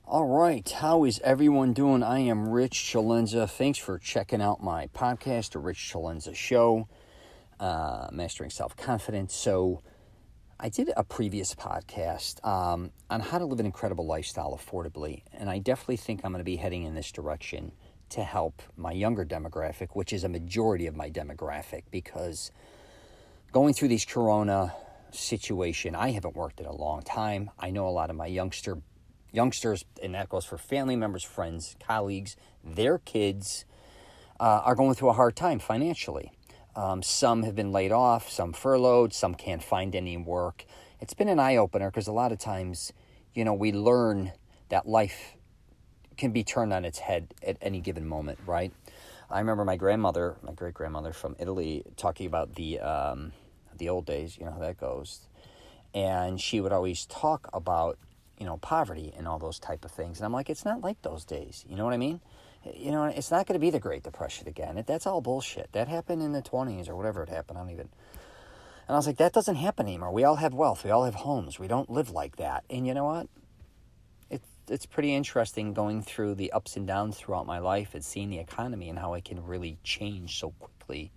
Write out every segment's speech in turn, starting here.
All right, how is everyone doing? I am Rich CELENZA. Thanks for checking out my podcast, The Rich CELENZA Show, Mastering Self-Confidence. So I did a previous podcast on how to live an incredible lifestyle affordably, and I definitely think I'm going to be heading in this direction to help my younger demographic, which is a majority of my demographic, because going through these corona situation, I haven't worked in a long time. I know a lot of my youngsters, and that goes for family members, friends, colleagues, their kids are going through a hard time financially. Some have been laid off, some furloughed, some can't find any work. It's been an eye-opener because a lot of times, we learn that life can be turned on its head at any given moment, right? I remember my great-grandmother from Italy, talking about the old days, you know how that goes. And she would always talk about poverty and all those type of things. And I'm like, it's not like those days. You know what I mean? It's not going to be the Great Depression again. That's all bullshit. That happened in the 20s or whatever it happened. And I was like, that doesn't happen anymore. We all have wealth. We all have homes. We don't live like that. And you know what? It's pretty interesting going through the ups and downs throughout my life and seeing the economy and how it can really change so quickly.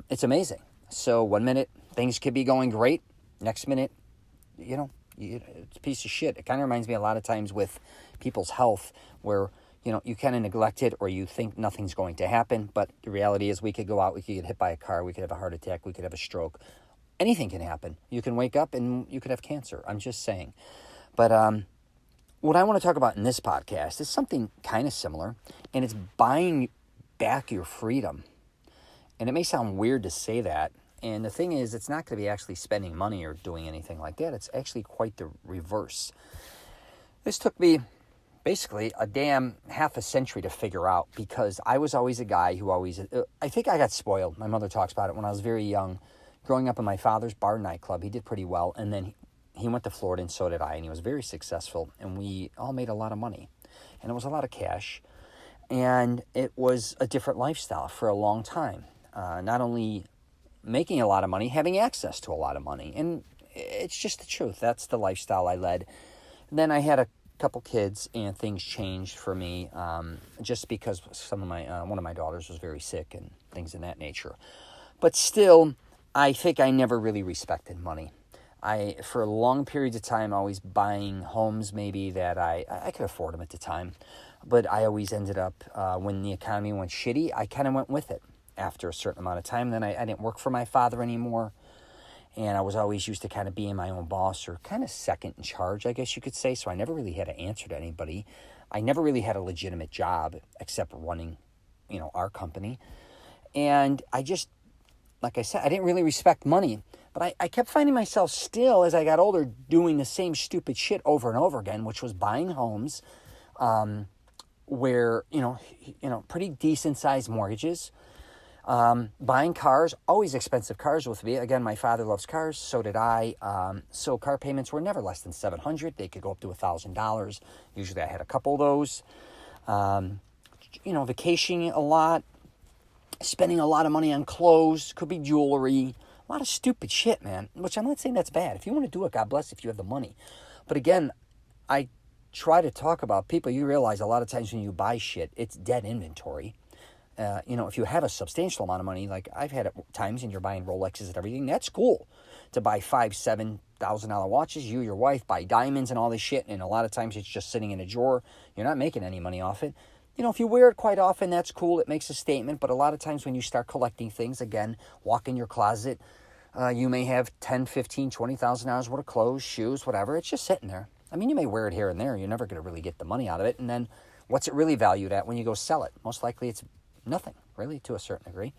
It's amazing. So 1 minute, things could be going great. Next minute, it's a piece of shit. It kind of reminds me a lot of times with people's health where, you kind of neglect it or you think nothing's going to happen. But the reality is we could go out, we could get hit by a car, we could have a heart attack, we could have a stroke. Anything can happen. You can wake up and you could have cancer. I'm just saying. But what I want to talk about in this podcast is something kind of similar, and it's buying back your freedom. And it may sound weird to say that. And the thing is, it's not going to be actually spending money or doing anything like that. It's actually quite the reverse. This took me basically a damn half a century to figure out, because I was always a guy who I think I got spoiled. My mother talks about it when I was very young. Growing up in my father's bar nightclub, he did pretty well. And then he went to Florida, and so did I. And he was very successful. And we all made a lot of money. And it was a lot of cash. And it was a different lifestyle for a long time. Not only making a lot of money, having access to a lot of money. And it's just the truth. That's the lifestyle I led. Then I had a couple kids, and things changed for me just because one of my daughters was very sick and things in that nature. But still, I think I never really respected money. For long periods of time, I was buying homes maybe that I could afford them at the time. But I always ended up, when the economy went shitty, I kind of went with it. After a certain amount of time, then I didn't work for my father anymore, and I was always used to kind of being my own boss, or kind of second in charge, I guess you could say. So I never really had to answer to anybody. I never really had a legitimate job except running, our company. And I just, like I said, I didn't really respect money, but I kept finding myself still, as I got older, doing the same stupid shit over and over again, which was buying homes where, pretty decent sized mortgages. Buying cars, always expensive cars with me. Again, my father loves cars, so did I. So car payments were never less than $700. They could go up to $1,000. Usually I had a couple of those. Vacationing a lot, spending a lot of money on clothes, could be jewelry, a lot of stupid shit, man, which I'm not saying that's bad. If you want to do it, God bless if you have the money. But again, I try to talk about people. You realize a lot of times when you buy shit, it's dead inventory. If you have a substantial amount of money, like I've had at times, and you're buying Rolexes and everything, that's cool to buy $5,000-$7,000 watches. You, your wife, buy diamonds and all this shit, and a lot of times it's just sitting in a drawer. You're not making any money off it. If you wear it quite often, that's cool. It makes a statement. But a lot of times when you start collecting things, again, walk in your closet, you may have $10,000, $15,000, $20,000 worth of clothes, shoes, whatever. It's just sitting there. I mean, you may wear it here and there. You're never going to really get the money out of it. And then what's it really valued at when you go sell it? Most likely it's nothing, really, to a certain degree.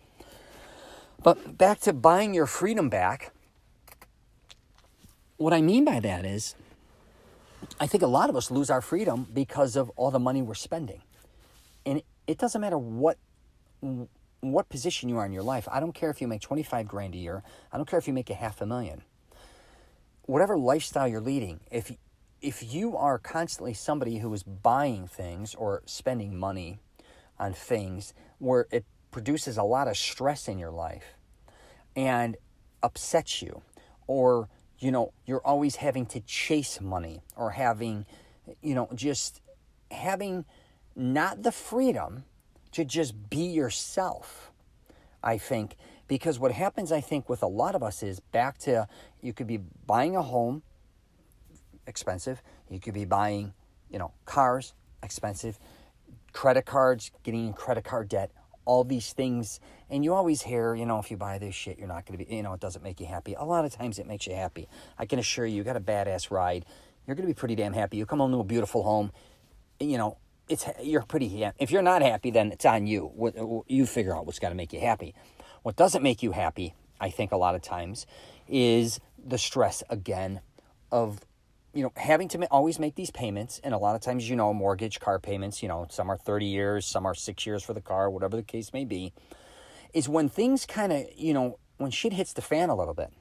But back to buying your freedom back, what I mean by that is, I think a lot of us lose our freedom because of all the money we're spending. And it doesn't matter what position you are in your life. I don't care if you make $25,000 a year. I don't care if you make $500,000. Whatever lifestyle you're leading, if you are constantly somebody who is buying things or spending money on things where it produces a lot of stress in your life and upsets you, or you're always having to chase money, or having just having not the freedom to just be yourself, I think. Because what happens, I think, with a lot of us is back to, you could be buying a home, expensive. You could be buying, cars, expensive. Credit cards, getting in credit card debt, all these things. And you always hear, if you buy this shit, you're not going to be, it doesn't make you happy. A lot of times it makes you happy. I can assure you, you got a badass ride. You're going to be pretty damn happy. You come home to a beautiful home, you're pretty happy. If you're not happy, then it's on you. You figure out what's got to make you happy. What doesn't make you happy, I think a lot of times, is the stress, again, of having to always make these payments. And a lot of times, mortgage, car payments, some are 30 years, some are 6 years for the car, whatever the case may be, is when things kind of, when shit hits the fan a little bit,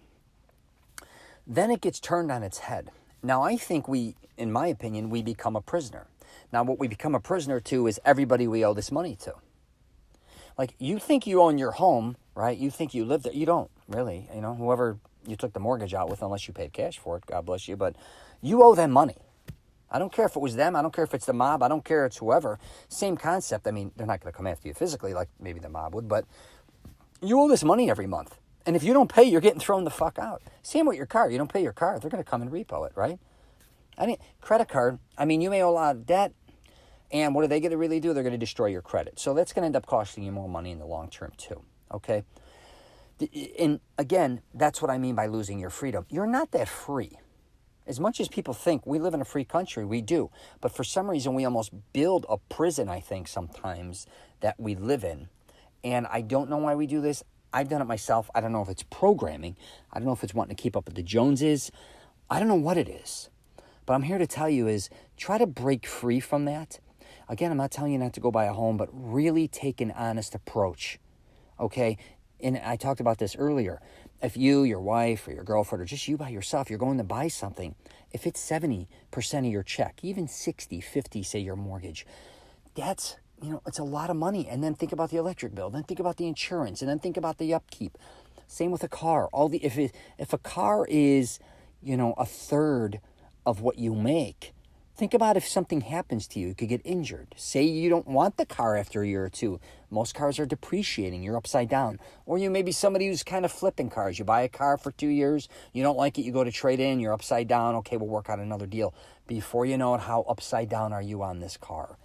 then it gets turned on its head. Now, I think in my opinion, we become a prisoner. Now, what we become a prisoner to is everybody we owe this money to. Like, you think you own your home, right? You think you live there. You don't, really. Whoever you took the mortgage out with, unless you paid cash for it, God bless you, but you owe them money. I don't care if it was them. I don't care if it's the mob. I don't care if it's whoever. Same concept. I mean, they're not going to come after you physically like maybe the mob would, but you owe this money every month. And if you don't pay, you're getting thrown the fuck out. Same with your car. You don't pay your car, they're going to come and repo it, right? Credit card, you may owe a lot of debt, and what are they going to really do? They're going to destroy your credit. So that's going to end up costing you more money in the long term too, okay? And again, that's what I mean by losing your freedom. You're not that free. As much as people think we live in a free country, we do. But for some reason, we almost build a prison, I think, sometimes that we live in. And I don't know why we do this. I've done it myself. I don't know if it's programming. I don't know if it's wanting to keep up with the Joneses. I don't know what it is. But I'm here to tell you is try to break free from that. Again, I'm not telling you not to go buy a home, but really take an honest approach, okay? And I talked about this earlier. If you, your wife, or your girlfriend, or just you by yourself, you're going to buy something, if it's 70% of your check, even 60, 50, say your mortgage, that's, it's a lot of money. And then think about the electric bill, then think about the insurance, and then think about the upkeep. Same with a car. If a car is, a third of what you make, think about if something happens to you, you could get injured. Say you don't want the car after a year or two. Most cars are depreciating. You're upside down. Or you may be somebody who's kind of flipping cars. You buy a car for 2 years. You don't like it. You go to trade in. You're upside down. Okay, we'll work out another deal. Before you know it, how upside down are you on this car?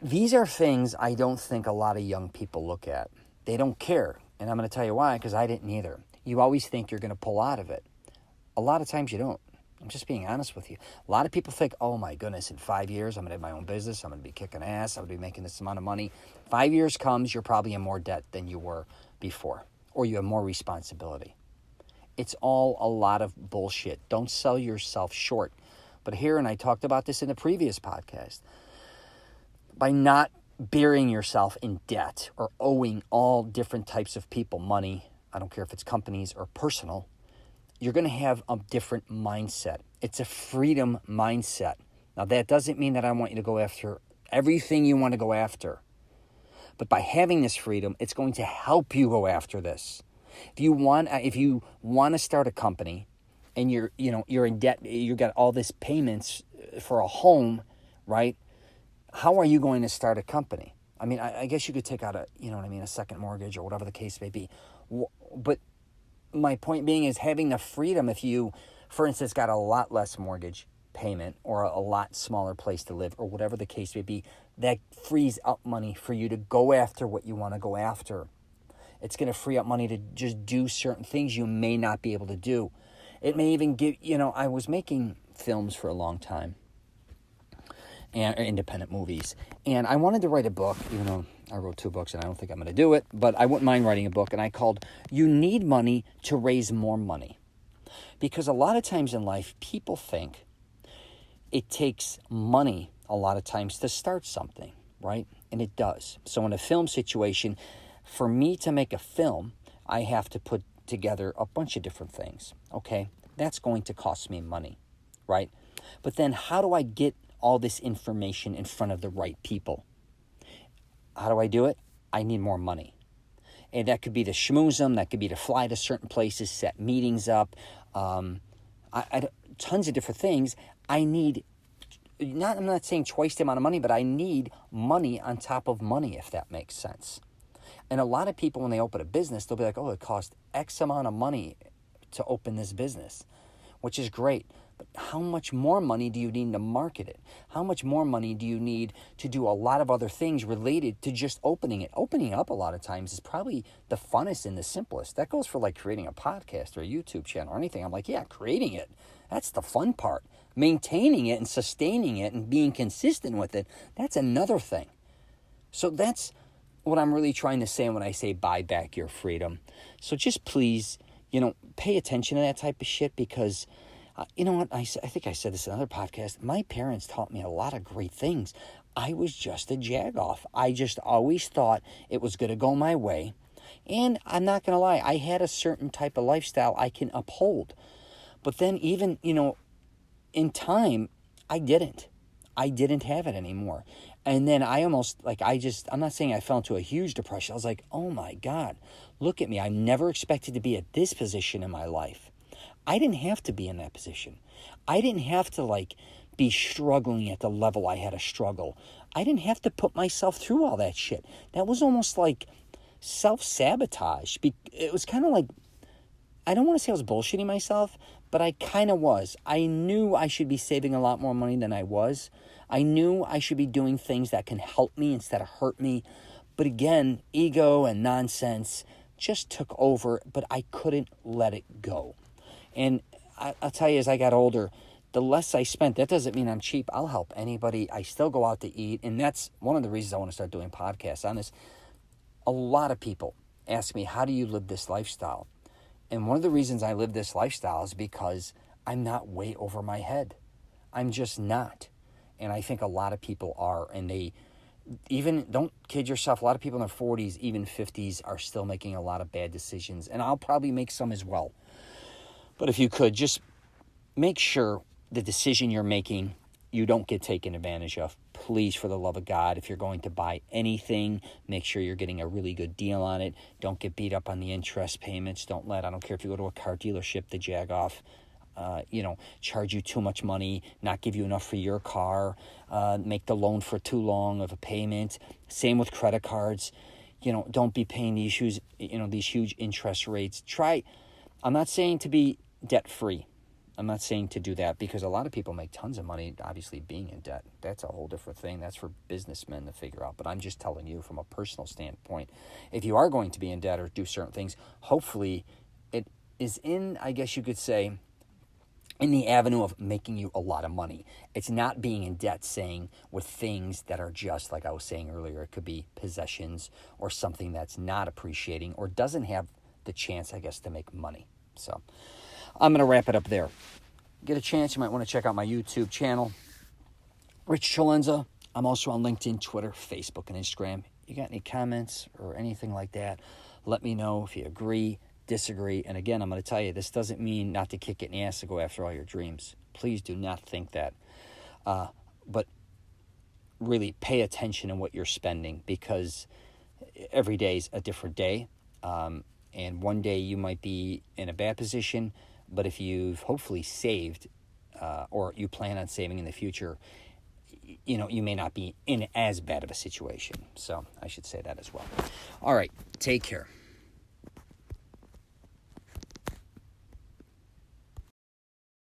These are things I don't think a lot of young people look at. They don't care. And I'm going to tell you why, because I didn't either. You always think you're going to pull out of it. A lot of times you don't. I'm just being honest with you. A lot of people think, oh my goodness, in 5 years, I'm going to have my own business. I'm going to be kicking ass. I'm going to be making this amount of money. 5 years comes, you're probably in more debt than you were before, or you have more responsibility. It's all a lot of bullshit. Don't sell yourself short. But here, and I talked about this in the previous podcast, by not burying yourself in debt or owing all different types of people money, I don't care if it's companies or personal, you're going to have a different mindset. It's a freedom mindset. Now, that doesn't mean that I want you to go after everything you want to go after. But by having this freedom, it's going to help you go after this. If you want to start a company and you're in debt, you got all this payments for a home, right? How are you going to start a company? I guess you could take out a second mortgage or whatever the case may be. But my point being is having the freedom, if you, for instance, got a lot less mortgage payment or a lot smaller place to live or whatever the case may be, that frees up money for you to go after what you want to go after. It's going to free up money to just do certain things you may not be able to do. It may even give, I was making films for a long time, and independent movies, and I wanted to write a book, even though I wrote 2 books and I don't think I'm going to do it, but I wouldn't mind writing a book, and I called You Need Money to Raise More Money. Because a lot of times in life, people think it takes money a lot of times to start something, right? And it does. So in a film situation, for me to make a film, I have to put together a bunch of different things, okay? That's going to cost me money, right? But then how do I get all this information in front of the right people? How do I do it? I need more money. And that could be to schmooze them, that could be to fly to certain places, set meetings up, tons of different things. I need I'm not saying twice the amount of money, but I need money on top of money, if that makes sense. And a lot of people, when they open a business, they'll be like, oh, it cost X amount of money to open this business, which is great. But how much more money do you need to market it? How much more money do you need to do a lot of other things related to just opening it? Opening up a lot of times is probably the funnest and the simplest. That goes for like creating a podcast or a YouTube channel or anything. I'm like, yeah, creating it. That's the fun part. Maintaining it and sustaining it and being consistent with it, that's another thing. So that's what I'm really trying to say when I say buy back your freedom. So just please, pay attention to that type of shit, because you know what? I think I said this in another podcast. My parents taught me a lot of great things. I was just a jagoff. I just always thought it was going to go my way. And I'm not going to lie, I had a certain type of lifestyle I can uphold. But then even, in time, I didn't have it anymore. And then I almost, I'm not saying I fell into a huge depression. I was like, oh my God, look at me. I never expected to be at this position in my life. I didn't have to be in that position. I didn't have to be struggling at the level I had to struggle. I didn't have to put myself through all that shit. That was almost like self-sabotage. It was kind of like, I don't want to say I was bullshitting myself, but I kind of was. I knew I should be saving a lot more money than I was. I knew I should be doing things that can help me instead of hurt me. But again, ego and nonsense just took over, but I couldn't let it go. And I'll tell you, as I got older, the less I spent, that doesn't mean I'm cheap. I'll help anybody. I still go out to eat. And that's one of the reasons I want to start doing podcasts on this. A lot of people ask me, how do you live this lifestyle? And one of the reasons I live this lifestyle is because I'm not way over my head. I'm just not. And I think a lot of people are. And don't kid yourself, a lot of people in their 40s, even 50s, are still making a lot of bad decisions. And I'll probably make some as well. But if you could, just make sure the decision you're making, you don't get taken advantage of. Please, for the love of God, if you're going to buy anything, make sure you're getting a really good deal on it. Don't get beat up on the interest payments. I don't care if you go to a car dealership to jag off, charge you too much money, not give you enough for your car, make the loan for too long of a payment. Same with credit cards. Don't be paying these huge interest rates. I'm not saying to be debt-free. I'm not saying to do that, because a lot of people make tons of money, obviously, being in debt. That's a whole different thing. That's for businessmen to figure out. But I'm just telling you from a personal standpoint, if you are going to be in debt or do certain things, hopefully it is in, I guess you could say, in the avenue of making you a lot of money. It's not being in debt, saying with things that are just, like I was saying earlier, it could be possessions or something that's not appreciating or doesn't have the chance, I guess, to make money. So I'm going to wrap it up there. Get a chance, you might want to check out my YouTube channel, Rich CELENZA. I'm also on LinkedIn, Twitter, Facebook, and Instagram. You got any comments or anything like that, let me know if you agree, disagree. And again, I'm going to tell you, this doesn't mean not to kick it in the ass to go after all your dreams. Please do not think that. But really pay attention to what you're spending, because every day is a different day. And one day you might be in a bad position, but if you've hopefully saved or you plan on saving in the future, you may not be in as bad of a situation. So I should say that as well. All right, take care.